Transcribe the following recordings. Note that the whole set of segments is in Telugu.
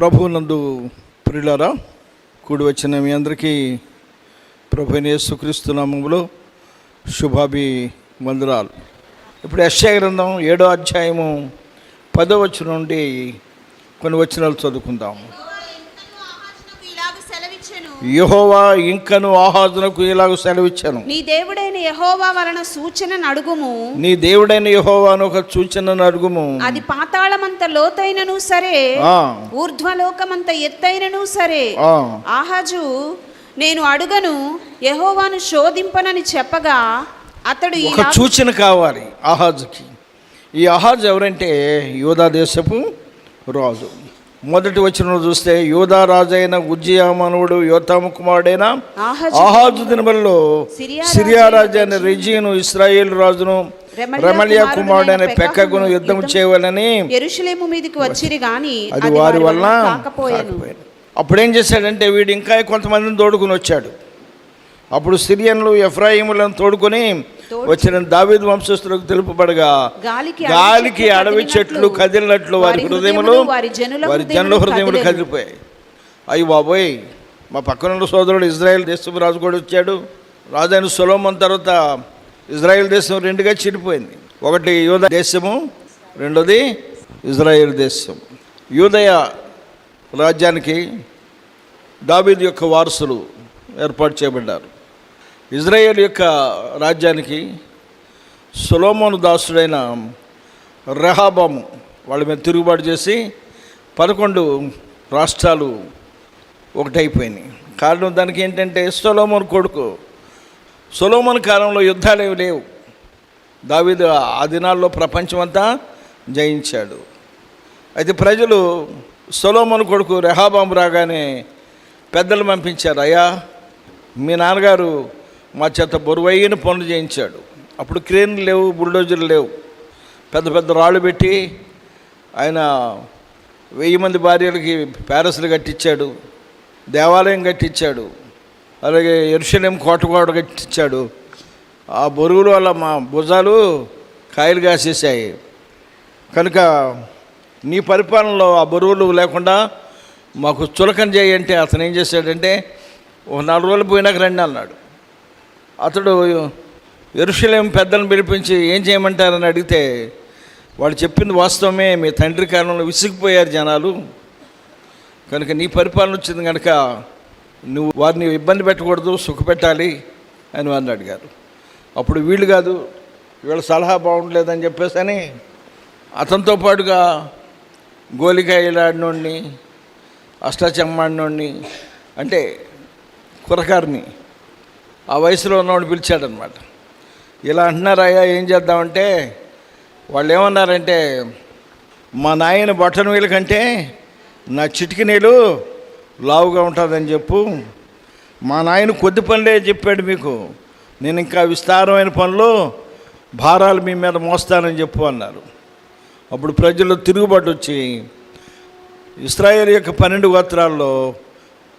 ప్రభువునందు ప్రియులారా, కూడి వచ్చిన మీ అందరికీ ప్రభువైన యేసుక్రీస్తు నామములో శుభాభివందనాలు. ఇప్పుడు యెషయా గ్రంథం 7వ అధ్యాయము 10వ వచనం నుండి కొన్ని వచనాలు చదువుకుందాం. యెహోవా ఇంకను ఆహాజునకు ఇలాగ సెలవిచ్చాను, నీ దేవుడైన యెహోవా వలన సూచనను అడుగుము. నీ దేవుడైన యెహోవాను ఒక సూచనను అడుగుము. అది పాతాళమంత లోతైనను సరే, ఊర్ధ్వలోకమంత ఎత్తైనను సరే. ఆహాజు నేను అడుగను, యెహోవాను శోధింపనని చెప్పగా అతడు ఒక సూచన కావాలి ఆహాజుకి. ఈ ఆహాజు ఎవరంటే యూదా దేశపు రాజు. మొదటి వచనంలో చూస్తే యూదా రాజు అయిన ఉజ్జియా మనవుడు యోతాము కుమారుడైన ఆహాజు దినములలో సిరియా రాజు అయిన రెజీను ఇశ్రాయేలు రాజును రెమల్యా కుమారుడైన పెక్కగును యుద్ధం చేయవాలని యెరూషలేము మీదకి వచ్చిరి గాని అది వారి వల్ల కాకపోయాను. అప్పుడేం చేశాడంటే వీడు ఇంకా కొంతమందిని తోడుకుని వచ్చాడు. అప్పుడు సిరియన్లు ఎఫ్రాయిములను తోడుకొని వచ్చిన దావీదు వంశస్థులకు తెలుపబడగా గాలికి అడవి చెట్లు కదిలినట్లు వారి హృదయములు వారి జనుల హృదయములు కదిలిపోయాయి. అయ్యి బాబోయ్, మా పక్కనున్న సోదరుడు ఇజ్రాయెల్ దేశం రాజు కూడా వచ్చాడు. రాజైన సొలొమోను తర్వాత ఇజ్రాయెల్ దేశం రెండుగా చిరిపోయింది. ఒకటి యూదా దేశము, రెండోది ఇజ్రాయెల్ దేశం. యూదయ రాజ్యానికి దావీదు యొక్క వారసులు ఏర్పాటు చేయబడ్డారు. ఇజ్రాయేల్ యొక్క రాజ్యానికి సొలొమోను దాసుడైన రెహబాము వాళ్ళ మీద తిరుగుబాటు చేసి 11 రాష్ట్రాలు ఒకటైపోయినాయి. కారణం దానికి ఏంటంటే సొలొమోను కొడుకు. సొలొమోను కాలంలో యుద్ధాలు ఏవి లేవు. దావీదు ఆ దినాల్లో ప్రపంచమంతా జయించాడు. అయితే ప్రజలు సొలొమోను కొడుకు రెహబాము రాగానే పెద్దలు పంపించారు, అయ్యా మీ నాన్నగారు మా చేత బరువైన పనులు చేయించాడు. అప్పుడు క్రేన్లు లేవు, బుల్డోజర్లు లేవు. పెద్ద పెద్ద రాళ్ళు పెట్టి ఆయన 1000 మంది భార్యలకి ప్యాలెస్లు కట్టించాడు, దేవాలయం కట్టించాడు, అలాగే యెరూషలేము కోట కట్టించాడు. ఆ బరువుల వల్ల మా భుజాలు కాయలు కాసేసాయి. కనుక నీ పరిపాలనలో ఆ బరువులు లేకుండా మాకు చులకన చేయంటే అతను ఏం చేశాడంటే ఒక 4 రోజులు పోయినాక రండి అన్నాడు. అతడు యెరూషలేము పెద్దలను పిలిపించి ఏం చేయమంటారని అడిగితే వాళ్ళు చెప్పింది వాస్తవమే, మీ తండ్రి కాలంలో విసిగిపోయారు జనాలు, కనుక నీ పరిపాలన వచ్చింది కనుక నువ్వు వారిని ఇబ్బంది పెట్టకూడదు, సుఖపెట్టాలి అని వారిని అడిగారు. అప్పుడు వీళ్ళు కాదు, వీళ్ళ సలహా బాగుండలేదని చెప్పేసి అని అతనితో పాటుగా గోలికాయలాడినోడిని, అష్టాచెమ్మాడినోడిని, అంటే కురకారిని, ఆ వయసులో ఉన్నవాడిని పిలిచాడనమాట. ఇలా అంటున్నారయ్యా ఏం చేద్దామంటే వాళ్ళు ఏమన్నారంటే, మా నాయన బొట్టన వేలు కంటే నా చిటికి నీళ్ళు లావుగా ఉంటుందని చెప్పు, మా నాయన కొద్ది పనులే చెప్పాడు మీకు, నేను ఇంకా విస్తారమైన పనులు భారాలు మీ మీద మోస్తానని చెప్పు అన్నారు. అప్పుడు ప్రజల్లో తిరుగుబాటు వచ్చి ఇశ్రాయేలు యొక్క 12 గోత్రాల్లో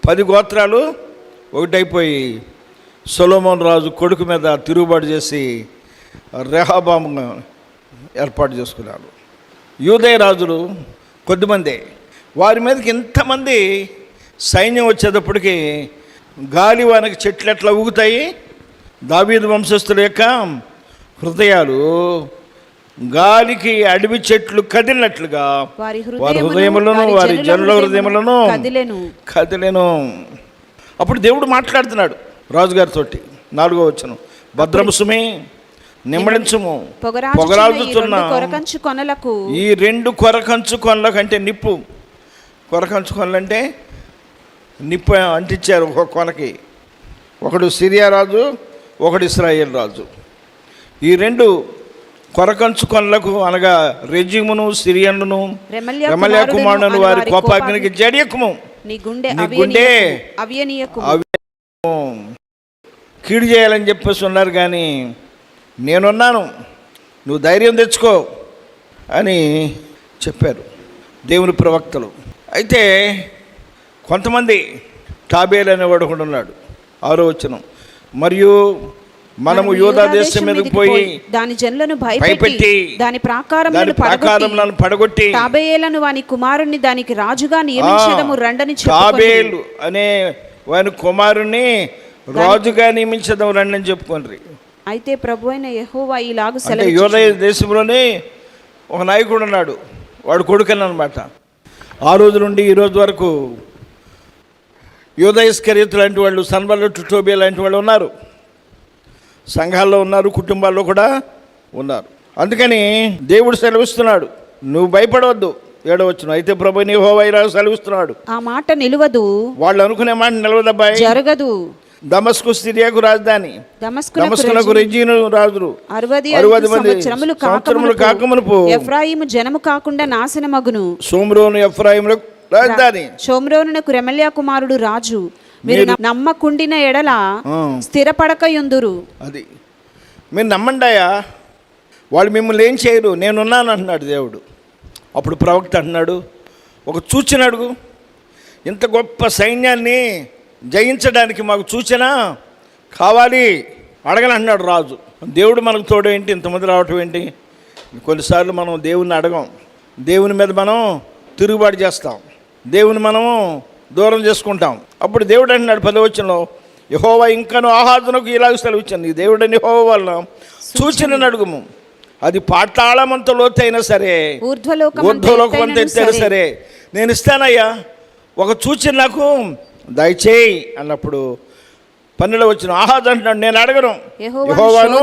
10 గోత్రాలు ఒకటైపోయి సొలొమోను రాజు కొడుకు మీద తిరుగుబాటు చేసి రెహబాము ఏర్పాటు చేసుకున్నారు. యూదయ రాజులు కొద్దిమందే, వారి మీదకి ఇంతమంది సైన్యం వచ్చేటప్పటికి గాలివానకి చెట్లు ఎట్లా ఊగుతాయి, దావీదు వంశస్థుల యొక్క హృదయాలు గాలికి అడవి చెట్లు కదిలినట్లుగా వారి హృదయములను వారి జనుల హృదయములను కదిలెను. అప్పుడు దేవుడు మాట్లాడుతున్నాడు రాజుగారితోటి. 4వ వచనం, భద్రము సుమి నిమ్మడించుము, పొగరాజుతున్న ఈ 2 కొరకంచు కొనలకు, అంటే నిప్పు, కొరకంచు కొనలు అంటే నిప్పు అంటించారు ఒక కొనకి. ఒకడు సిరియా రాజు, ఒకడు ఇశ్రాయేల్ రాజు. ఈ 2 కొరకంచు కొనలకు అనగా రెజీమును సిరియన్ను రెమల్యా కుమారులను వారి కోపాగ్నికి జడియకుము, నీ గుండె కీడు చేయాలని చెప్పేసి ఉన్నారు, కానీ నేనున్నాను, నువ్వు ధైర్యం తెచ్చుకో అని చెప్పారు దేవుని ప్రవక్తలు. అయితే కొంతమంది తాబేలు అనేవాడు కూడా ఉన్నాడు. 6వ వచనం, మరియు మనము యూదా దేశం మీదకి పోయి దాని జనులను భయపెట్టి భయపెట్టి దాని ప్రాకారములను పడగొట్టి తాబేయేలను వాని కుమారుణ్ణి దానికి రాజుగా నియమించదము రండని తాబేలు అనే వాని కుమారుణ్ణి రాజుగా నియమించదం రండి అని చెప్పుకోండి. అయితే ప్రభువైన యెహోవా ఇలాగు అంటే సెలవిచ్చును. యూదా దేశంలోనే ఒక నాయకుడు ఉన్నాడు, వాడు కొడుకని అనమాట. ఆ రోజు నుండి ఈ రోజు వరకు యూదా ఇస్కరియోతు లాంటి వాళ్ళు, సన్బల్లతు టోబియా లాంటి వాళ్ళు ఉన్నారు, సంఘాల్లో ఉన్నారు, కుటుంబాల్లో కూడా ఉన్నారు. అందుకని దేవుడు సెలవిస్తున్నాడు, నువ్వు భయపడవద్దు. 7వ వచనం, అయితే ప్రభువైన యెహోవా ఇలా సెలవిస్తున్నాడు, ఆ మాట నిలువదు, వాళ్ళు అనుకునే మాట నిలవదబ్బాయి, జరగదు. దమస్కు సిరియాకు రాజధాని, దమస్కునకు రెజీను రాజులు 60 సంవత్సరములు కాకమునుపు ఎఫ్రాయిము జనము కాకుండా నాశనమగును. షోమ్రోను ఎఫ్రాయిములకు రాజధాని, షోమ్రోనునకు రెమల్యా కుమారుడు రాజు. మీరు నమ్మకుండిన ఎడల స్థిరపడకయుందురు. అది మీరు నమ్మండాయా, వాళ్ళు మిమ్మల్ని ఏం చేయరు, నేనున్నాను అంటున్నాడు దేవుడు. అప్పుడు ప్రవక్త అంటున్నాడు, ఒక సూచన అడుగు, ఇంత గొప్ప సైన్యాన్ని జయించడానికి మాకు సూచన కావాలి, అడగలంటున్నాడు రాజు. దేవుడు మనకు తోడు ఏంటి, ఇంతమంది రావటం ఏంటి? కొన్నిసార్లు మనం దేవుణ్ణి అడగం, దేవుని మీద మనం తిరుగుబాటు చేస్తాం, దేవుని మనము దూరం చేసుకుంటాం. అప్పుడు దేవుడు అంటున్నాడు 10వ వచనంలో, యెహోవా ఇంకను ఆహాజునకు ఇలాగ సెలవిచ్చాను, నీ దేవుడని యెహోవా వలన సూచనను అడుగుము, అది పాతాళమంత లోతైనా సరే, ఊర్ధ్వలోకమంత ఎత్తైనా సరే నేను ఇస్తానయ్యా, ఒక సూచన నాకు దయచేయి అన్నప్పుడు 12వ వచనం, ఆహాజ్ అంటున్నాడు, నేను అడగను, యెహోవాను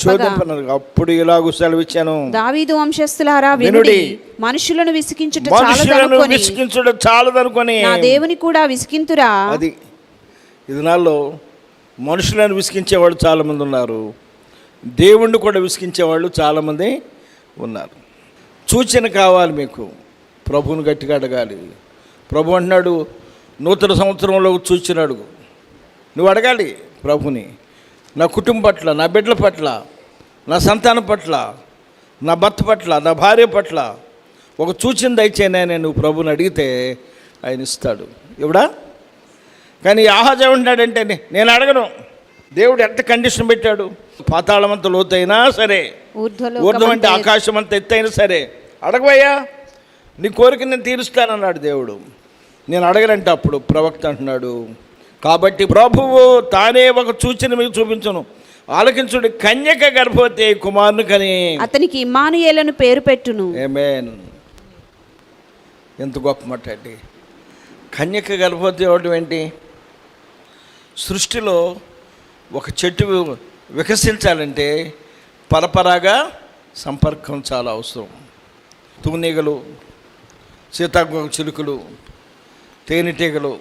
శోధింపను. అప్పుడు ఇలాగ సెలవిచ్చాను, దావీదు వంశస్థులారా వినుడి, మనుషులను విసికించుట చాలదనుకొని నా దేవుని కూడా విసికింతురా. అది ఈ దినాల్లో మనుషులను విసికించేవాళ్ళు చాలామంది ఉన్నారు, దేవుణ్ణి కూడా విసికించేవాళ్ళు చాలామంది ఉన్నారు. సూచన కావాలి మీకు, ప్రభువుని గట్టిగా అడగాలి. ప్రభు అంటున్నాడు, నూతన సంవత్సరంలో సూచన అడుగు. నువ్వు అడగాలి ప్రభుని, నా కుటుంబం పట్ల, నా బిడ్డల పట్ల, నా సంతానం పట్ల, నా భర్త పట్ల, నా భార్య పట్ల ఒక సూచన దయచేయనని నువ్వు ప్రభుని అడిగితే ఆయన ఇస్తాడు. ఇవిడా కానీ ఆహాజ్ ఏమంటున్నాడంటే, నేను అడగను. దేవుడు ఎంత కండిషన్ పెట్టాడు, పాతాళమంత లోతైనా సరే, ఊర్ధ్వం అంటే ఆకాశం అంత ఎత్తైనా సరే, అడగవయ్యా, నీ కోరిక నేను తీరుస్తానన్నాడు దేవుడు. నేను అడగనంటే అప్పుడు ప్రవక్త అంటున్నాడు, కాబట్టి ప్రభువు తానే ఒక సూచన మీకు చూపించును, ఆలకించుడు, కన్యక గర్భవతి కుమారుని కని అతనికి ఇమ్మానుయేలను పేరు పెట్టును. ఆమేన్. ఎంత గొప్ప మాట అండి. కన్యక గర్భవతి అవడం ఏంటి? సృష్టిలో ఒక చెట్టు వికసించాలంటే పరపరాగా సంపర్కం చాలా అవసరం. తూనీగలు, సీతాకోక చిలుకలు, తేనెటీగలు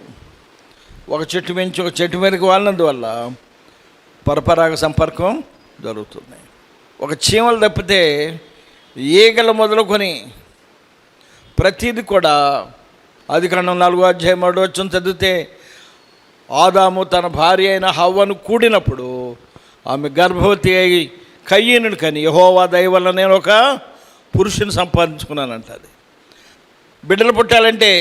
ఒక చెట్టు మించి ఒక చెట్టు మీదకి వాలినందువల్ల పరపరాగ సంపర్కం జరుగుతుంది. ఒక చీమలు తప్పితే ఈగలు మొదలుకొని ప్రతిదీ కూడా ఆదికాండం 4వ అధ్యాయం 3వ వచనం చదివితే, ఆదాము తన భార్య అయిన హవ్వను కూడినప్పుడు ఆమె గర్భవతి అయి కయ్యను కని, యెహోవా దయ వల్ల నేను ఒక పురుషుని సంపాదించుకున్నానంటది. బిడ్డలు పుట్టాలంటే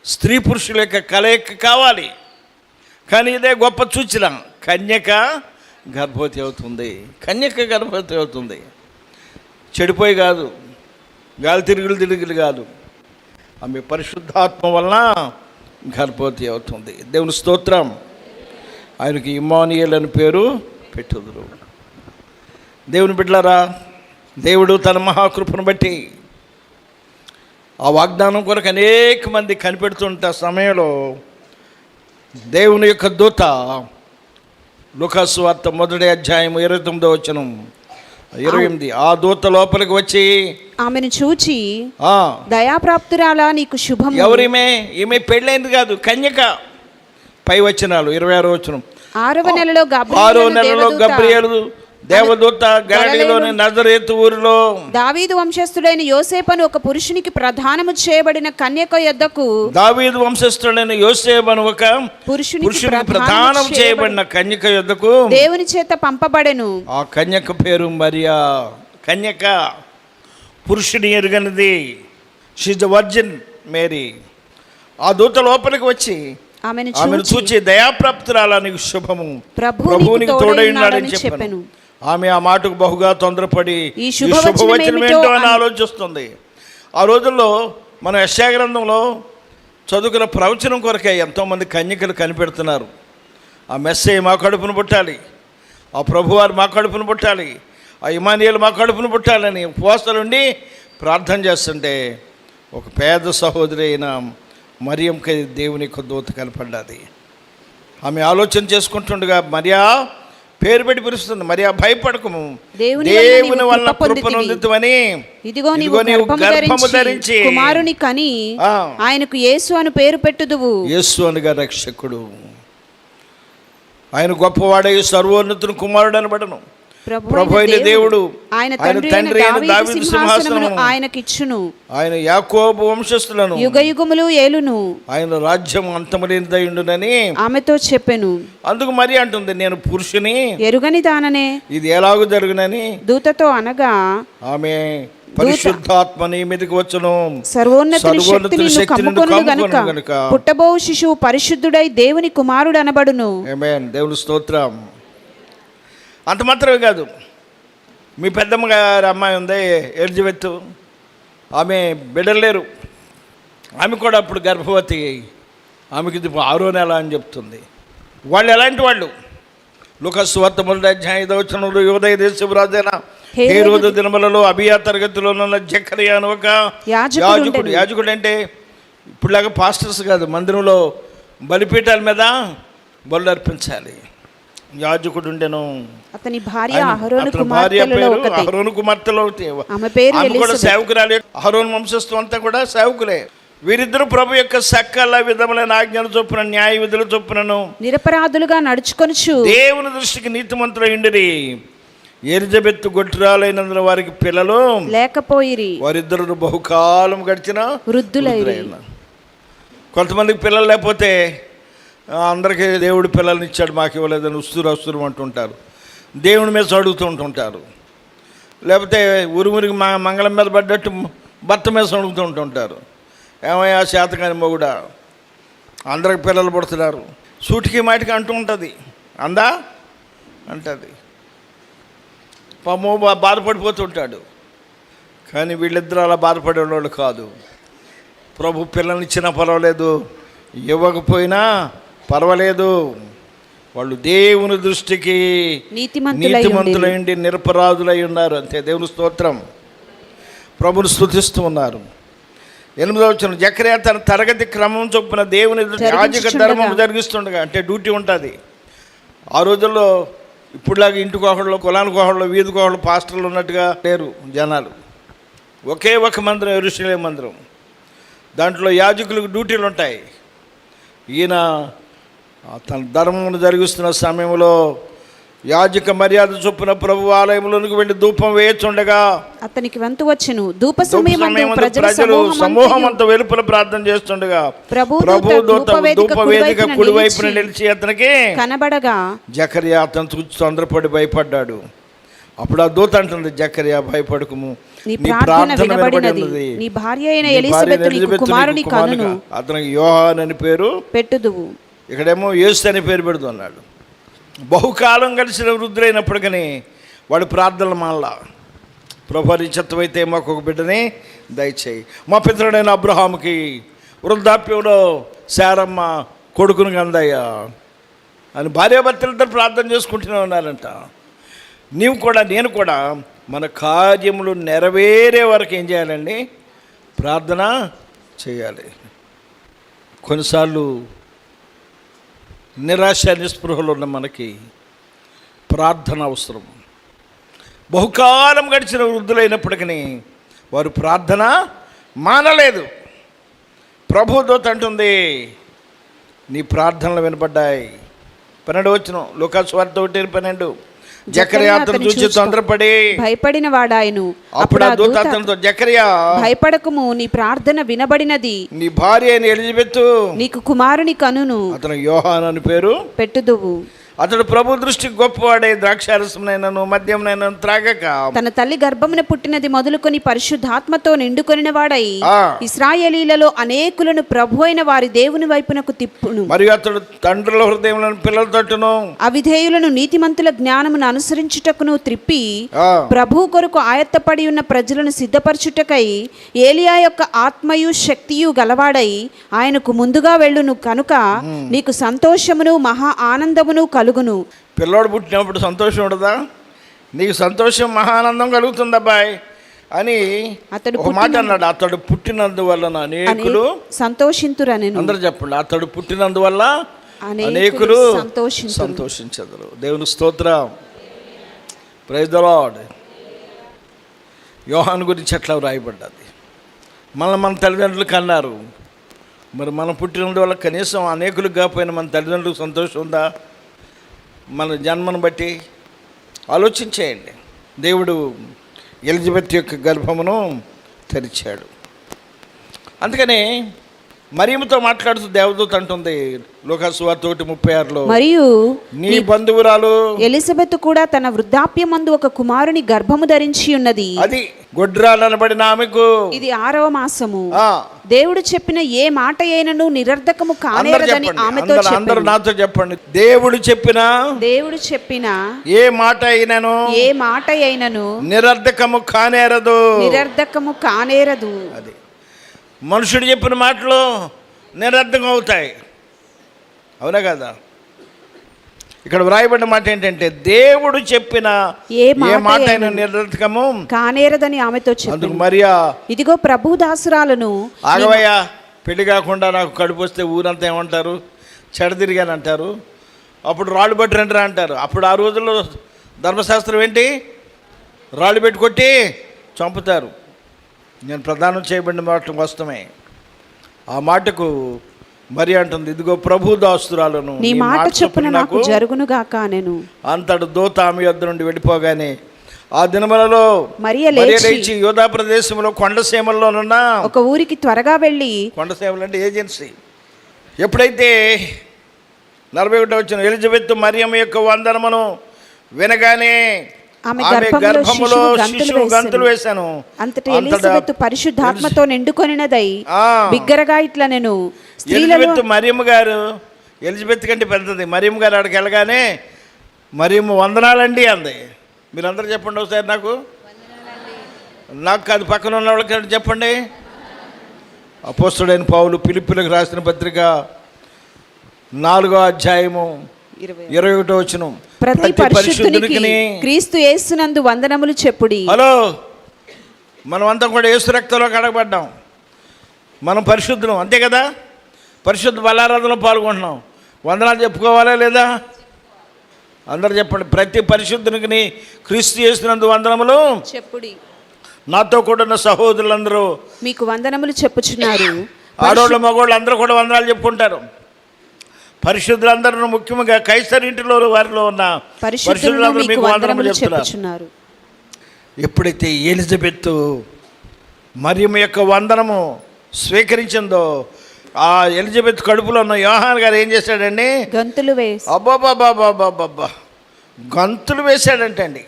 స్త్రీ పురుషుల యొక్క కలయిక కావాలి. కానీ ఇదే గొప్ప సూచన, కన్యక గర్భవతి అవుతుంది. కన్యక గర్భవతి అవుతుంది. చెడిపోయి కాదు, గాలి తిరుగులు కాదు, ఆమె పరిశుద్ధాత్మ వలన గర్భవతి అవుతుంది. దేవుని స్తోత్రం. ఆయనకి ఇమ్మానుయేల్ అని పేరు పెట్టుదురు. దేవుని బిడ్డలారా, దేవుడు తన మహాకృపను బట్టి ఆ వాగ్దానం కొరకు అనేక మంది కనిపెడుతుంట సమయంలో దేవుని యొక్క దూత, లూకాసు వార్త 1వ అధ్యాయం 29వ వచనం 28, ఆ దూత లోపలికి వచ్చి ఆమెను చూచి, దయాప్రాప్తురాలా నీకు శుభం. ఎవరిమే? ఈమె పెళ్ళైంది కాదు, కన్యక. పై వచనాలు 26వ వచనం, 6వ నెలలో గబ్రియేలు దేవదూత గలిలయలోని నజరేతు ఊరిలో దావీదు వంశస్థుడైన యోసేపును ఒక పురుషునికి ప్రధానము చేయబడిన కన్యక యొద్దకు, దావీదు వంశస్థుడైన యోసేపును ఒక పురుషునికి ప్రధానం చేయబడిన కన్యక యొద్దకు దేవుని చేత పంపబడెను. ఆ కన్యక పేరు మరియా. కన్యక పురుషుని ఎరుగనిది, she is the virgin Mary. ఆ దూత లోపలికి వచ్చి ఆమెను చూచి దయాప్రాప్తురాలా నీకు శుభము, ప్రభువు నీకు తోడై ఉన్నాడని ఉన్నాడని చెప్పెను. చెప్పాను. ఆమె ఆ మాటకు బహుగా తొందరపడి ఈ ఈ శుభవచనం శుభవచనం ఏమిటో ఏంటో అని ఆలోచిస్తుంది. ఆ రోజుల్లో మనం యెషయా గ్రంథంలో చదువుకున్న ప్రవచనం కొరకే ఎంతోమంది కన్యకలు కనిపెడుతున్నారు. ఆ మెస్సయ్య మా కడుపును పుట్టాలి, ఆ ప్రభువారు మా కడుపును పుట్టాలి, ఆ ఇమానియేలు మా కడుపును పుట్టాలని ఉపవాసాలుండి ప్రార్థన చేస్తుంటే ఒక పేద సహోదరి అయిన మరియంకి దేవుని యొక్క దూత కనపడ్డది. ఆమె ఆలోచన చేసుకుంటుండగా మరియా పేరు పెట్టి పిలుస్తుంది, మరియా భయపడకము, దేవుని వల్ల కృప పొందుతావని, ఇదిగో నీవు గర్భము ధరించి కుమారుని కని ఆయనకు యేసు అని పేరు పెట్టుదువు. యేసు అనగా రక్షకుడు. ఆయన గొప్పవాడై సర్వోన్నతుని కుమారుడు అనబడను. ప్రభు అయిన దేవుడు ఆయన తండ్రి అయిన దావీదు సింహాసనము ఆయనకిచ్చును. ఆయన యాకోబు వంశస్థులను యుగయుగములు ఏలును. ఆయన రాజ్యం అంతములేనిదై ఉండునని ఆమెతో చెప్పెను. అందుకు మరి అంటుంది, నేను పురుషుని ఎరుగని దాననే ఇది ఎలాగూ జరుగునని దూతతో అనగా, ఆమె పరిశుద్ధాత్మ నీ మీదకి వచ్చును, సర్వోన్నతుని శక్తి కమ్ముకొనును గనుక పుట్టబోవు శిశువు పరిశుద్ధుడై దేవుని కుమారుడు అనబడును. ఆమేన్. దేవుని స్తోత్రం. అంత మాత్రమే కాదు, మీ పెద్దమ్మ గారి అమ్మాయి ఉంది ఎలిజబెత్, ఆమె బిడ్డలేరు, ఆమె కూడా అప్పుడు గర్భవతి, ఆమెకి ఇది 6వ నెల అని చెప్తుంది. వాళ్ళు ఎలాంటి వాళ్ళు? లూకాసు వార్త 1:5 యోదయ దేశపు రాజైన హేరోదు దినములలో అబియా తరగతిలో ఉన్న జకరియా అని ఒక యాజకుడు. యాజకుడు అంటే ఇప్పుడులాగా పాస్టర్స్ కాదు, మందిరంలో బలిపీఠాల మీద బలు అర్పించాలి. యాజకుడు ఉండెను. అతని భార్య అహరోను కుమార్తెలో ఆమె పేరు కూడా సేవకురాలే. అహరోను వంశస్థం అంతా కూడా సేవకులే. వీరిద్దరు ప్రభు యొక్క సకల విధములైన ఆజ్ఞల చొప్పున న్యాయ విధుల చొప్పునను నిరపరాధులుగా నడుచుకొనుచు దేవుని దృష్టికి నీతిమంతులైండిరి. ఎలిజబెత్ గొడ్రాలైనందున వారికి పిల్లలు లేకపోయిరి. వారిద్దరు బహుకాలం గడిచిన వృద్ధులైన. కొంతమందికి పిల్లలు లేకపోతే అందరికీ దేవుడు పిల్లల్ని ఇచ్చాడు మాకు ఇవ్వలేదని ఉస్తురు అంటుంటారు, దేవుని మీద అడుగుతూ ఉంటుంటారు. లేకపోతే ఉరుమురికి మంగళం మీద పడ్డట్టు భర్త మీద అడుగుతూ ఉంటుంటారు, ఏమయ్యా శాతకాని మొగుడా అందరికి పిల్లలు పడుతున్నారు, సూటికి మాటికి అంటూ ఉంటుంది, అందా అంటుంది. పాపం బాధపడిపోతుంటాడు. కానీ వీళ్ళిద్దరూ అలా బాధపడేవాళ్ళు కాదు. ప్రభు పిల్లల్ని ఇచ్చినా పర్వాలేదు, ఇవ్వకపోయినా పర్వాలేదు, వాళ్ళు దేవుని దృష్టికి నీతిమంతులైండి నిరపరాధులై ఉన్నారు. అంతే. దేవుని స్తోత్రం. ప్రభుని స్తుతిస్తూ ఉన్నారు. 8వ వచనం, జకరియా తన తరగతి క్రమం చొప్పున దేవుని యాజక ధర్మం జరిగిస్తుండగా, అంటే డ్యూటీ ఉంటుంది. ఆ రోజుల్లో ఇప్పుడులాగా ఇంటికి ఒకళ్ళు, కులానికి ఒకళ్ళు, వీధికి ఒకళ్ళు పాస్టర్లు ఉన్నట్టుగా లేరు జనాలు. ఒకే ఒక మందిరం, యెరూషలేము మందిరం. దాంట్లో యాజకులకు డ్యూటీలు ఉంటాయి. ఈయన తన ధర్మమును జరిగిస్తున్న సమయంలో యాజక మర్యాద చొప్పున ప్రభు ఆలయంలోనికి వెళ్ళి ధూపం వేయచుండగా అతనికి వంతు వచ్చెను. ధూప సమయమందు ప్రజలు సమూహం అంతా వెలుపల ప్రార్థన చేస్తుండగా ప్రభు దూత ధూపవేదిక కుడివైపున నిలిచి అతనికి కనబడగా జకరియా అతను చూసి తొందరపడి భయపడ్డాడు. అప్పుడు ఆ దూత అంటుంది, జకరియా భయపడకుము, నీ ప్రార్థన వినబడినది, నీ భార్య అయిన ఎలిజబెత్ నీకు కుమారుని కనును, అతనికి యోహాను అని పేరు పెట్టుదువు. ఇక్కడేమో యేసు అని పేరు పెడుతున్నాడు. బహుకాలం కలిసిన వృద్ధులైనప్పటికీ వాడు ప్రార్థనలు మానలా. ప్రభు నిశ్చిత్తమైతే మాకు ఒక బిడ్డని దయచేయి. మా పితరుడైన అబ్రహాముకి వృద్ధాప్యంలో శారమ్మ కొడుకుని కందయ్యా అని భార్యాభర్తలతో ప్రార్థన చేసుకుంటూనే ఉన్నారంట. నీవు కూడా నేను కూడా మన కార్యములు నెరవేరే వరకు ఏం చేయాలండి? ప్రార్థన చేయాలి. కొన్నిసార్లు నిరాశ నిస్పృహలు ఉన్న మనకి ప్రార్థన అవసరం. బహుకాలం గడిచిన వృద్ధులైనప్పటికీ వారు ప్రార్థన మానలేదు. ప్రభుదూత అంటుంది, నీ ప్రార్థనలు వినపడ్డాయి. 12వ వచనం, లూకాసు వార్త 1:12. జకరియా అతను చూసి తొందరపడి భయపడిన వాడాయను. అప్పుడు ఆ దూత అతనితో, జకరియా భయపడకము, నీ ప్రార్థన వినబడినది, నీ భార్య అయిన ఎలిజబెత్ నీకు కుమారుని కనును, అతను యోహాను అని పేరు పెట్టుదువు. అతడు ప్రభు దృష్టికి గొప్పవాడే, ద్రాక్షారసమునైనను మద్యమునైనను త్రాగక తన తల్లి గర్భమున పుట్టినది మొదలుకొని పరిశుద్ధాత్మతో నిండుకొనిన వాడై ఇశ్రాయేలీలలో అనేకులను ప్రభు అయిన వారి దేవుని వైపునకు తిప్పును. మరియు అతడు తండ్రుల హృదయములను పిల్లల తట్టును, అవిధేయులను నీతిమంతుల జ్ఞానమును అనుసరించుటకును త్రిప్పి ప్రభు కొరకు ఆయత్తపడి ఉన్న ప్రజలను సిద్ధపరచుటకై ఏలియా యొక్క ఆత్మయు శక్తియు గలవాడై ఆయనకు ముందుగా వెళ్ళును కనుక నీకు సంతోషమును మహా ఆనందమును కలుగును. పిల్లోడు పుట్టినప్పుడు సంతోషం ఉండదా? నీకు సంతోషం మహానందం కలుగుతుంది అబ్బాయి అని ఒక మాట అన్నాడు. అతడు పుట్టినందువలన అనేకులు సంతోషింతురనెను. అందరూ చెప్పండి, అతడు పుట్టినందువల్ల అనేకులు సంతోషించెదరు. దేవుని స్తోత్రం. Praise the Lord. యోహాను గురించి ఎట్లా వ్రాయబడ్డది? మన తల్లిదండ్రులు కన్నారు, మరి మనం పుట్టినందువల్ల కనీసం అనేకులకు కాకపోయినా మన తల్లిదండ్రులకు సంతోషం ఉందా? మన జన్మను బట్టి ఆలోచించేయండి. దేవుడు ఎలిజబెత్ యొక్క గర్భమును తెరిచాడు. అందుకని మరియమ్మతో మాట్లాడుతూ దేవదూత అంటుంది లూకాసు సువార్త 1:36లో, మరియు నీ బంధువురాలు ఎలిజబెత్ కూడా తన వృద్ధాప్యమందు ఒక కుమారుని గర్భము ధరించి ఉన్నది. అది గొడ్రాలు అనబడిన ఆమెకు ఇది 6వ మాసము. దేవుడు చెప్పిన ఏ మాట అయినను నిరర్ధకము కానేరదని ఆమెతో చెప్పాను. అందరూ నాతో చెప్పండి, దేవుడు చెప్పిన ఏ మాట అయినను నిరర్ధకము కానేరదు. అది మనుషుడు చెప్పిన మాటలు నిరర్ధకం అవుతాయి, అవునా కదా? ఇక్కడ వ్రాయబడిన మాట ఏంటంటే దేవుడు చెప్పిన ఏ మాట అయినా నిరర్ధకము కానేరదని ఆమెతో చెప్పాను. మరియా ఇదిగో ప్రభు దాసురాలను. ఆగవయ్యా, పెళ్లి కాకుండా నాకు కడుపు వస్తే ఊరంతా ఏమంటారు? చెడదిరిగాని అంటారు. అప్పుడు రాళ్ళు బట్టి రండిరా అంటారు. అప్పుడు ఆ రోజుల్లో ధర్మశాస్త్రం ఏంటి? రాళ్ళు పెట్టి కొట్టి చంపుతారు. నేను ప్రదానం చేయబడిన మాటకు వస్తామే. ఆ మాటకు మరి అంటుంది, ఇదిగో ప్రభు దాసురాలను నీ మాట చొప్పున నాకు జరుగునుగాక నేను. అంతటి దూత ఆమె యొద్ద నుండి వెళ్ళిపోగానే ఆ దినములలో మరియ లేచి యూదా ప్రదేశంలో కొండసీమల్లోనున్న ఒక ఊరికి త్వరగా వెళ్ళి, కొండసీమలు అంటే ఏజెన్సీ. ఎప్పుడైతే 41 వచ్చిన ఎలిజబెత్ మరియమ్మ యొక్క వందనమును వినగానే ఆమె గర్భములో శిశువు గంతులు వేశాను. అంతటి ఎలిజబెత్ పరిశుద్ధాత్మతో నిండుకొనినదై బిగ్గరగా ఇట్లా నేను ఎలిజబెత్ మరియమ్మ గారు, ఎలిజబెత్ కంటే పెద్దది మరియమ్మ గారు. అక్కడికి వెళ్ళగానే మరియమ్మ వందనాలండి అంది. మీరందరూ చెప్పండి ఒకసారి, నాకు కాదు పక్కన ఉన్న వాళ్ళకి చెప్పండి. అపోస్తలుడైన పౌలు ఫిలిప్పీయులకు రాసిన పత్రిక 4వ అధ్యాయము 21వ వచనం, ప్రతి పరిశుద్ధునికి క్రీస్తు యేసునందు వందనములు చెప్పుడి. హలో, మనం అంతా కూడా యేసు రక్తంలో కడగబడ్డాం, మనం పరిశుద్ధులం, అంతే కదా? పరిశుద్ధ బలారాధనలో పాల్గొంటున్నాం, వందనాలు చెప్పుకోవాలా లేదా? అందరు చెప్పండి, ప్రతి పరిశుద్ధునికి క్రీస్తు యేసునందు వందనములు చెప్పుడి. నాతో కూడా ఉన్న సహోదరులందరూ మీకు వందనములు చెప్పుచున్నారు. ఆడోళ్ళు మగోళ్ళు అందరూ కూడా వందనాలు చెప్పుకుంటారు. పరిశుద్ధులందరూ, ముఖ్యంగా కైసర్ ఇంటిలో వారిలో ఉన్న పరిశుద్ధులందరూ మీకు వందనములు చెప్తున్నారు. ఎప్పుడైతే ఎలిజబెత్ మరియమ్మ యొక్క వందనము స్వీకరించిందో, ఆ ఎలిజబెత్ కడుపులో ఉన్న యోహాన్ గారు ఏం చేశాడండి? గంతులు వేసి, అబ్బాబాబాబాబాబ్బా, గంతులు వేశాడంటండి.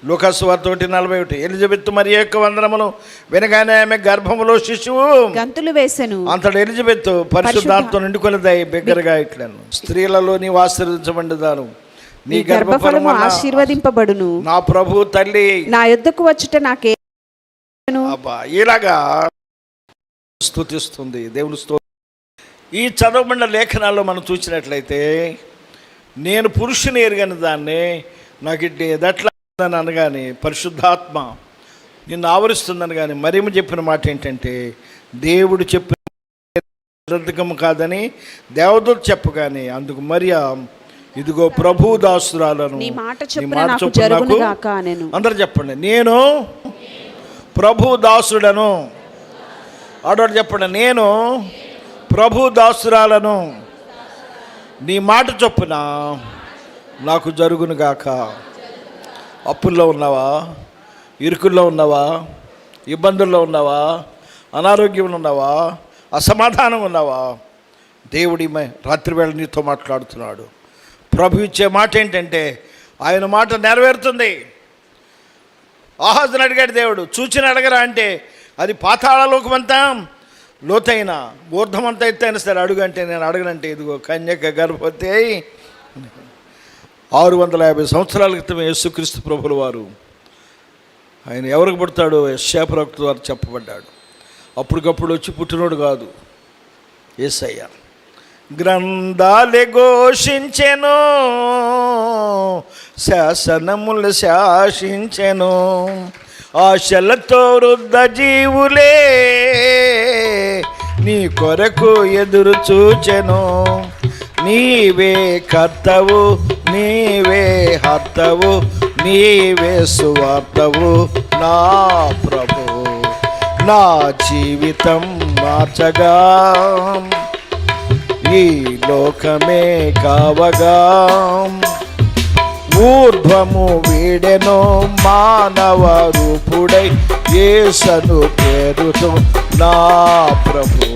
లూకాసు సువార్త 1:41, ఎలిజబెత్ మరియ యొక్క వందనమును వినగానే ఆమె గర్భములో శిశువు గంతులు వేసెను. అంతటి ఎలిజబెత్ పరిశుద్ధాత్మతో నిండుకొనిదై బిగ్గరగా ఇట్లను, స్త్రీలలో నీవు ఆశీర్వదించబడినదాను, నీ గర్భఫలము ఆశీర్వదింపబడును. నా ప్రభు తల్లి నా యొద్దకు వచ్చుట నాకే. ఇలాగా స్తుతిస్తుంది దేవుని స్తోత్రం. ఈ చదవబడిన లేఖనాల్లో మనం చూసినట్లయితే, నేను పురుషుని ఎరుగని దాన్ని నాకు ఇట్లా ఎదట్లా అని అనగానే పరిశుద్ధాత్మ నిన్ను ఆవరిస్తుందని కానీ మరియమ్మ చెప్పిన మాట ఏంటంటే, దేవుడు చెప్పిన నిరర్ధకము కాదని దేవదూత చెప్పగానే అందుకు మరియా, ఇదిగో ప్రభు దాసురాలను నీ మాట చొప్పున నాకు జరుగునుగాక నేను. అందరూ చెప్పండి, నేను ప్రభు దాసుడను. ఆడోడు చెప్పండి, నేను ప్రభు దాసురాలను, నీ మాట చొప్పున నాకు జరుగునుగాక. అప్పుల్లో ఉన్నావా? ఇరుకుల్లో ఉన్నావా? ఇబ్బందుల్లో ఉన్నావా? అనారోగ్యంలో ఉన్నావా? అసమాధానం ఉన్నావా? దేవుడి రాత్రివేళ నీతో మాట్లాడుతున్నాడు. ప్రభు ఇచ్చే మాట ఏంటంటే ఆయన మాట నెరవేరుతుంది. ఆహాజుని అడిగాడు దేవుడు, చూచిన అడగరా అంటే అది పాతాళలోకమంతా లోతైన ఊర్ధమంతా ఎత్తైనా సరే అడుగు అంటే నేను అడగనంటే ఇదిగో కన్యక గర్భవతి 650 సంవత్సరాల క్రితం యేసుక్రీస్తు ప్రభుల వారు ఆయన ఎవరికి పుడతాడో యెషయా ప్రవక్త ద్వారా చెప్పబడ్డాడు. అప్పటికప్పుడు వచ్చి పుట్టినోడు కాదు యేసయ్య. గ్రంథాలే ఘోషించెను, శాసనములు శాసించెను, ఆశలతో వృద్ధ జీవులే నీ కొరకు ఎదురు చూచెను. నీవే కర్తవు, నీవే హర్తవు, నీవే సువార్తవు నా ప్రభు. నా జీవితం మార్చగా ఈ లోకమే కావగా, ఊర్ధ్వము వీడెను మానవ రూపుడై యేసను పేరుతో నా ప్రభు.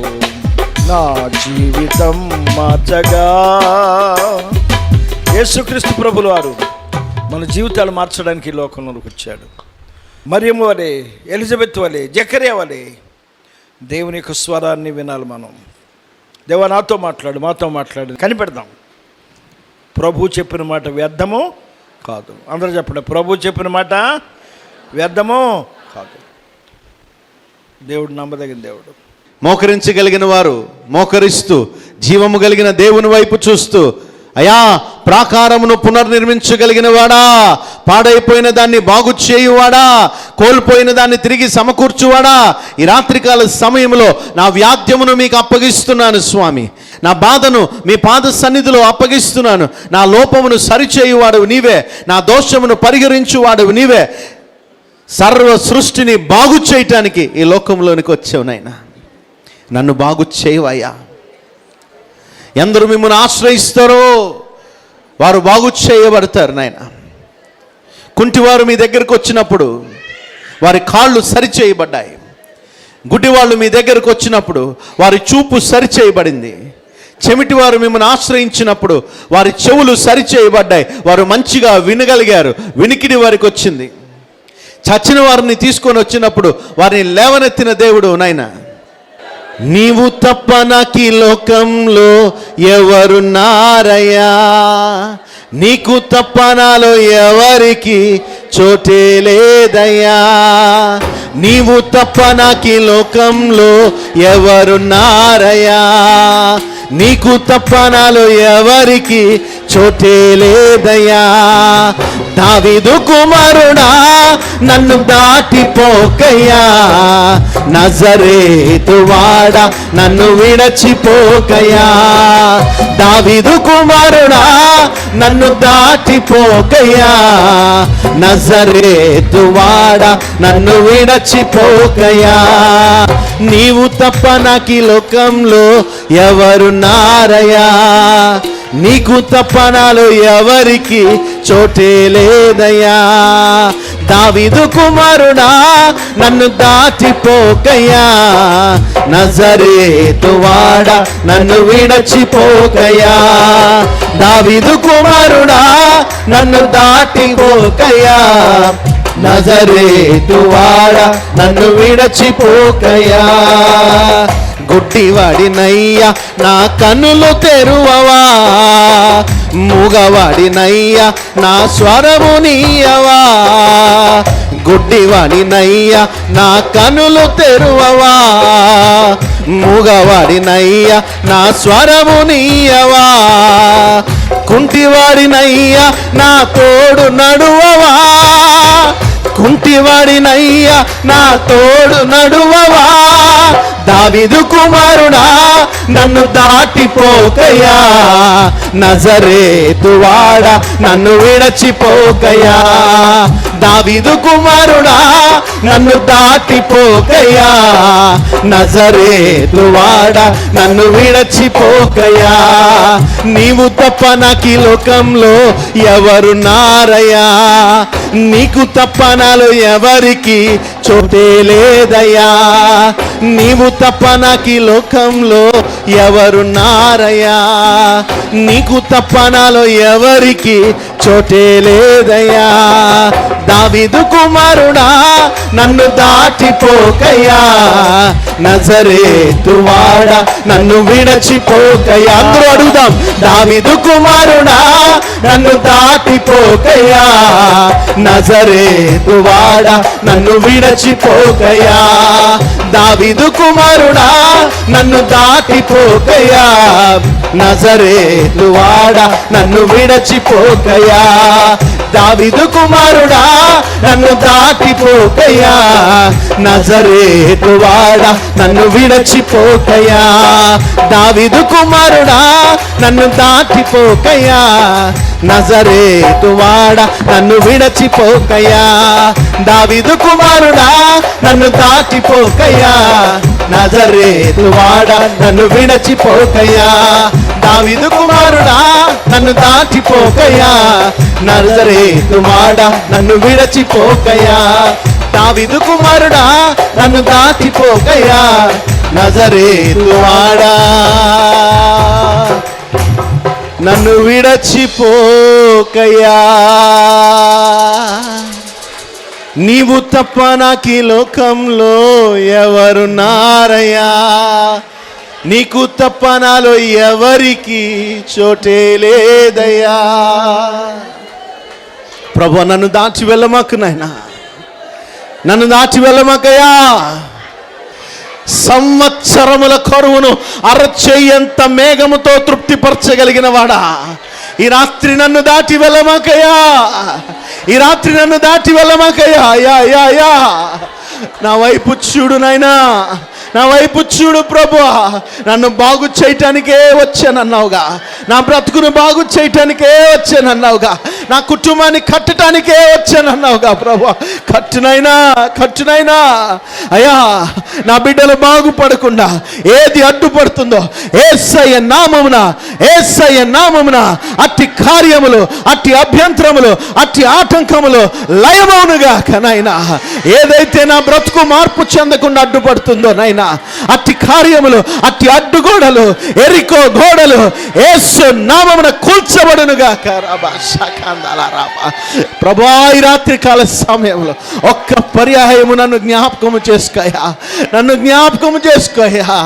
నా జీవితం మార్చగా. యేసుక్రీస్తు ప్రభుల వారు మన జీవితాలు మార్చడానికి ఈ లోకంలోకి వచ్చాడు. మరియమ్మ వలె, ఎలిజబెత్ వలె, జకర్యా వలె దేవుని యొక్క స్వరాన్ని వినాలి మనం. దేవా నాతో మాట్లాడు, మాతో మాట్లాడు, కనిపెడదాం. ప్రభు చెప్పిన మాట వ్యర్థము కాదు. అందరూ చెప్పండి, ప్రభు చెప్పిన మాట వ్యర్థము కాదు. దేవుడు నమ్మదగిన దేవుడు. మోకరించగలిగిన వారు మోకరిస్తూ జీవము కలిగిన దేవుని వైపు చూస్తూ, అయా ప్రాకారమును పునర్నిర్మించగలిగిన వాడా, పాడైపోయిన దాన్ని బాగు చేయువాడా, కోల్పోయిన దాన్ని తిరిగి సమకూర్చువాడా, ఈ రాత్రికాల సమయంలో నా వ్యాధ్యమును మీకు అప్పగిస్తున్నాను స్వామి. నా బాధను మీ పాద సన్నిధిలో అప్పగిస్తున్నాను. నా లోపమును సరిచేయువాడు నీవే, నా దోషమును పరిహరించువాడు నీవే. సర్వ సృష్టిని బాగు చేయటానికి ఈ లోకంలోనికి వచ్చావు నాయనా. నన్ను బాగు చేయవయ్యా. ఎందరు మిమ్మల్ని ఆశ్రయిస్తారో వారు బాగు చేయబడతారు నాయన. కుంటివారు మీ దగ్గరకు వచ్చినప్పుడు వారి కాళ్ళు సరిచేయబడ్డాయి. గుడ్డివాళ్ళు మీ దగ్గరకు వచ్చినప్పుడు వారి చూపు సరిచేయబడింది. చెమిటివారు మిమ్మల్ని ఆశ్రయించినప్పుడు వారి చెవులు సరిచేయబడ్డాయి. వారు మంచిగా వినగలిగారు, వినికిడి వారికి వచ్చింది. చచ్చిన వారిని తీసుకొని వచ్చినప్పుడు వారిని లేవనెత్తిన దేవుడు నాయన. నీవు తప్ప నాకీ లోకంలో ఎవరున్నారయ్యా, నీకు తప్ప నాలో ఎవరికి చోటే లేదయ్యా. నీవు తప్ప నాకీ లోకంలో ఎవరున్నారయ్యా, నీకు తప్ప నాలో ఎవరికి చోటే లేదయ్యా. దావీదు కుమారుడా నన్ను దాటిపోకయ్యా, నజరేతు వాడా నన్ను విడచిపోకయ్యా. దావీదు కుమారుడా నన్ను దాటిపోకయ్యా, నజరేతు వాడా నన్ను విడచిపోకయ్యా. నీవు తప్ప నాకీ లోకంలో ఎవరున్నారయ్యా, నీకు తప్ప నాలో ఎవరికి చోటే లేదయ్యా. దావీదు కుమారుడా నన్ను దాటిపోకయ్యా, నజరేతు వాడా నన్ను విడచిపోకయ్యా. దావీదు కుమారుడా నన్ను దాటిపోకయ్యా, నజరేతు వాడా నన్ను విడచిపోకయ్యా. గుడ్డివాడినయ్యా నా కన్నులు తెరువవా, మూగవాడినయ్యా నా స్వరము నీయవా. గుడ్డివాడినయ్యా నా కన్నులు తెరువవా, మూగవాడినయ్యా నా స్వరము నీయవా. కుంటివాడినయ్యా నా తోడు నడువవా, కుంటివాడినయ్యా నా తోడు నడువవా. దావీదు కుమారుడా నన్ను దాటిపోకయ్యా, నజరేతు వాడా నన్ను విడచిపోకయ్యా. దావీదు కుమారుడా నన్ను దాటిపోకయ్యా, నజరేతు వాడా నన్ను విడచిపోకయ్యా, నీవు తప్ప నాకు లోకంలో ఎవరున్నారయ్యా, నీకు తప్ప నాలో ఎవరికి చోటే లేదయ్యా, నీవు తప్ప నాకు లోకంలో ఎవరున్నారయ్యా, నీకు తప్ప నాలో ఎవరికి చోటే లేదయ్యా. దావీదు కుమారుడా నన్ను దాటిపోకయ్యా, నజరేతు వాడా నన్ను విడచిపోకయ్యా. అందరూ అడుగుదాం, దావీదు కుమారుడా నన్ను దాటిపోకయ్యా, నజరేతు వాడా నన్ను విడచిపోకయ్యా, దావీదు కుమారుడా నన్ను దాటిపోకయ్యా, నజరేతు వాడా నన్ను విడచిపోకయ్యా, దావీదు కుమారుడా నన్ను దాటిపోకయ్యా, నజరేతు వాడా నన్ను విడచిపోకయ్యా, దావీదు కుమారుడా నన్ను దాటిపోకయ్యా, నజరేతు వాడా నన్ను విడచిపోకయ్యా, దావీదు కుమారుడా నన్ను దాటిపోకయ్యా, నజరేతు వాడా నన్ను విడచిపోకయ్యా, దావీదు కుమారుడా నన్ను దాటిపోకయ్యా, నజరేతు వాడా నన్ను విడచిపోకయ్యా, దావీదు కుమారుడా నన్ను దాటిపోకయ్యా, నజరేతు వాడా నన్ను విడచిపోకయ్యా, నీవు తప్ప నాకు లోకంలో ఎవరున్నారయ్యా, నీకు తప్ప నాలో ఎవరికి చోటే లేదయ్యా. ప్రభు నన్ను దాచి వెళ్ళమాకు నాయనా, నన్ను దాచి వెళ్ళమాకయ్యా. సంవత్సరముల కరువును అరచేయంత మేఘముతో తృప్తిపరచగలిగిన వాడా, ఈ రాత్రి నన్ను దాటి వెళ్ళమాకయ్యా, ఈ రాత్రి నన్ను దాటి వెళ్ళమాకయ్యా. యా యా యా నా వైపు చూడు నాయనా, నా వైపు చూడు ప్రభువా, నన్ను బాగు చేయటానికే వచ్చానన్నావుగా, నా బ్రతుకును బాగు చేయటానికే వచ్చానన్నావుగా, నా కుటుంబాన్ని కట్టడానికే వచ్చానన్నావుగా ప్రభువా. కట్టునైనా కట్టునైనా అయ్యా, నా బిడ్డలు బాగుపడకుండా ఏది అడ్డుపడుతుందో యేసయ్య నామమున, యేసయ్య నామమున అట్టి కార్యములు, అట్టి అభ్యంతరములు, అట్టి ఆటంకములు లయమవునుగా కనైనా. ఏదైతే నా బ్రతుకు మార్పు చెందకుండా అడ్డుపడుతుందో నైనా, అట్టి కార్యములు, అట్టి అడ్డుగోడలు, ఎరికో గోడలు యేసు నామమున కూల్చబడునుగా. ప్రభువా, ఈ రాత్రి కాల సమయంలో ఒక్క పర్యాయము నన్ను జ్ఞాపకము చేసుకోయా, నన్ను జ్ఞాపకము చేసుకోయా,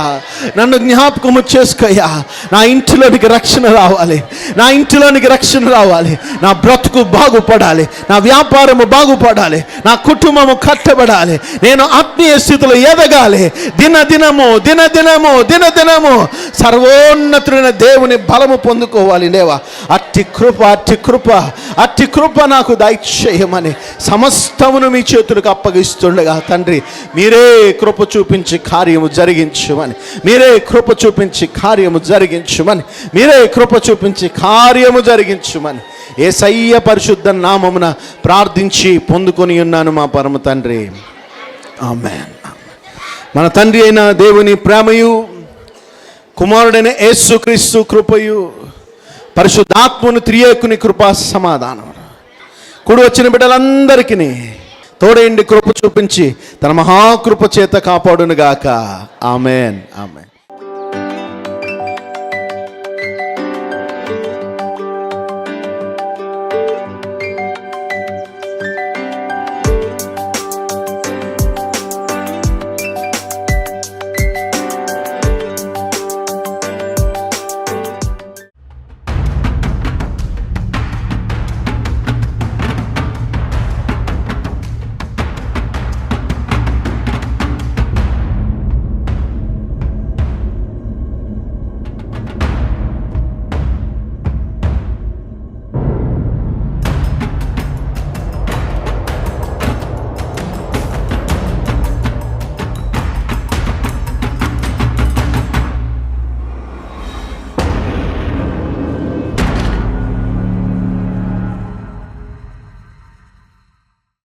నన్ను జ్ఞాపకము చేసుకోయా. నా ఇంటిలోనికి రక్షణ రావాలి, నా ఇంటిలోనికి రక్షణ రావాలి, నా బ్రతుకు బాగుపడాలి, నా వ్యాపారము బాగుపడాలి, నా కుటుంబము కట్టబడాలి, నేను ఆత్మీయ స్థితిలో ఎదగాలి. దినదినము దినదినము దినదినము సర్వోన్నతుడైన దేవుని బలము పొందుకోవాలి లేవా. అట్టి కృప, అట్టి కృప, అట్టి కృప నాకు దయచేయమని సమస్తమును మీ చేతులకు అప్పగిస్తుండగా తండ్రి, మీరే కృప చూపించి కార్యము జరిగించమని, మీరే కృప చూపించి కార్యము జరిగించమని, మీరే కృప చూపించి కార్యము జరిగించమని యేసయ్య పరిశుద్ధ నామమున ప్రార్థించి పొందుకొని ఉన్నాను మా పరమ తండ్రి. ఆమేన్. మన తండ్రి అయిన దేవుని ప్రేమయు, కుమారుడైన యేసుక్రీస్తు కృపయు, పరిశుద్ధాత్మను త్రియేకుని కృపా సమాధానం కూడి వచ్చిన బిడ్డలందరికీ తోడేండి కృప చూపించి తన మహాకృప చేత కాపాడునుగాక. ఆమేన్. ఆమేన్.